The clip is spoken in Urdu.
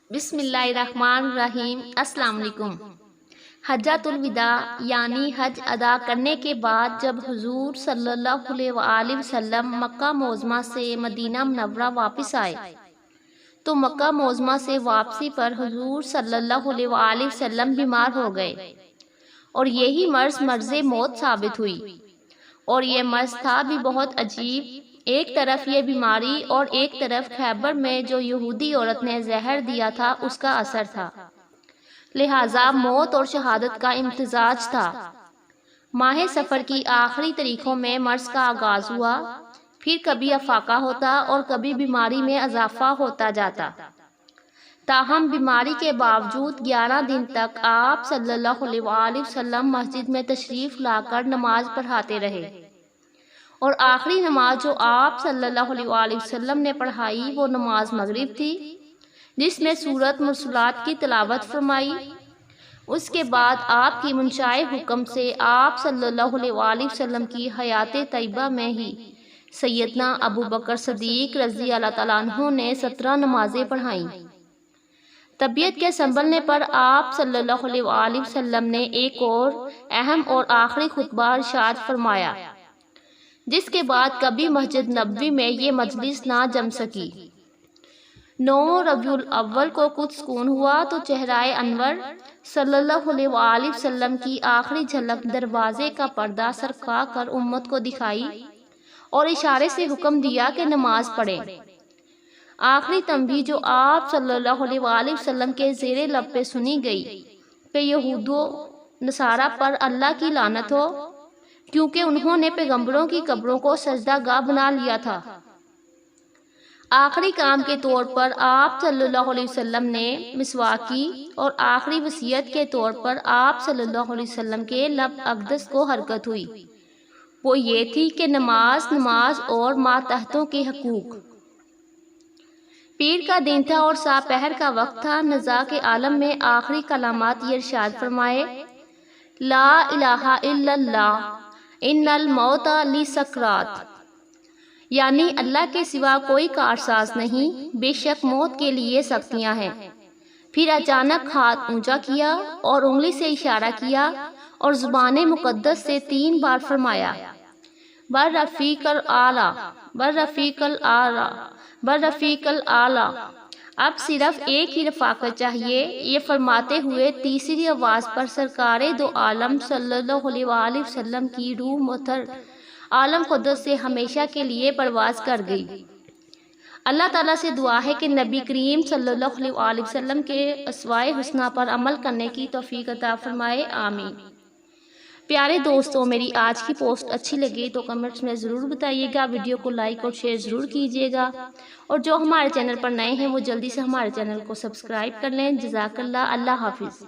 بسم اللہ الرحمن الرحیم۔ السلام علیکم۔ حجۃ الوداع یعنی حج ادا کرنے کے بعد جب حضور صلی اللہ علیہ وآلہ وسلم مکہ معظمہ سے مدینہ منورہ واپس آئے تو مکہ معظمہ سے واپسی پر حضور صلی اللہ علیہ وآلہ وسلم بیمار ہو گئے اور یہی مرض موت ثابت ہوئی، اور یہ مرض تھا بھی بہت عجیب۔ ایک طرف یہ بیماری اور ایک طرف خیبر میں جو یہودی عورت نے زہر دیا تھا اس کا اثر تھا، لہٰذا موت اور شہادت کا امتزاج تھا۔ ماہ سفر کی آخری تاریخوں میں مرض کا آغاز ہوا، پھر کبھی افاقہ ہوتا اور کبھی بیماری میں اضافہ ہوتا جاتا، تاہم بیماری کے باوجود 11 دن تک آپ صلی اللہ علیہ وآلہ وسلم مسجد میں تشریف لا کر نماز پڑھاتے رہے، اور آخری نماز جو آپ صلی اللہ علیہ وآلہ وسلم نے پڑھائی وہ نماز مغرب تھی، جس میں سورۃ مرسلات کی تلاوت فرمائی۔ اس کے بعد آپ کی منشائے حکم سے آپ صلی اللہ علیہ وآلہ وسلم کی حیات طیبہ میں ہی سیدنا ابو بکر صدیق رضی اللہ تعالیٰ عنہ نے 17 نمازیں پڑھائیں۔ طبیعت کے سنبھلنے پر آپ صلی اللہ علیہ وآلہ وسلم نے ایک اور اہم اور آخری خطبہ ارشاد فرمایا، جس کے بعد کبھی مسجد نبوی میں یہ مجلس نہ جم سکی۔ 9 ربیع الاول کو کچھ سکون ہوا تو چہرہ انور صلی اللہ علیہ وآلہ وسلم کی آخری جھلک دروازے کا پردہ سرکا کر امت کو دکھائی اور اشارے سے حکم دیا کہ نماز پڑھیں۔ آخری تنبیہ جو آپ صلی اللہ علیہ وآلہ وسلم کے زیر لب پہ سنی گئی کہ یہود و نصارہ پر اللہ کی لعنت ہو، کیونکہ انہوں نے پیغمبروں کی قبروں کو سجدہ گاہ بنا لیا تھا۔ آخری کام کے طور پر آپ صلی اللہ علیہ وسلم نے مسواک کی، اور آخری وصیت کے طور پر آپ صلی اللہ علیہ وسلم کے لب اقدس کو حرکت ہوئی، وہ یہ تھی کہ نماز اور ماتحتوں کے حقوق۔ پیر کا دن تھا اور سا پہر کا وقت تھا۔ نزاع کے عالم میں آخری کلمات یہ ارشاد فرمائے، لا الہ الا اللہ ان الموت لسکرات، یعنی اللہ کے سوا کوئی کارساز نہیں، بے شک موت کے لیے سختیاں ہیں۔ پھر اچانک ہاتھ اونچا کیا اور انگلی سے اشارہ کیا اور زبان مقدس سے 3 بار فرمایا، بالرفیق الاعلیٰ، بالرفیق الاعلیٰ، بالرفیق الاعلیٰ۔ اب صرف ایک ہی رفاقت چاہیے۔ یہ فرماتے ہوئے تیسری آواز پر سرکار دو عالم صلی اللہ علیہ وآلہ وسلم کی روح مطہر عالم قدس سے ہمیشہ کے لیے پرواز کر گئی۔ اللہ تعالیٰ سے دعا ہے کہ نبی کریم صلی اللہ علیہ وآلہ وسلم کے اسوائے حسنہ پر عمل کرنے کی توفیق عطا فرمائے، آمین۔ پیارے دوستوں، میری آج کی پوسٹ اچھی لگی تو کمنٹس میں ضرور بتائیے گا، ویڈیو کو لائک اور شیئر ضرور کیجیے گا، اور جو ہمارے چینل پر نئے ہیں وہ جلدی سے ہمارے چینل کو سبسکرائب کر لیں۔ جزاک اللہ، اللہ حافظ۔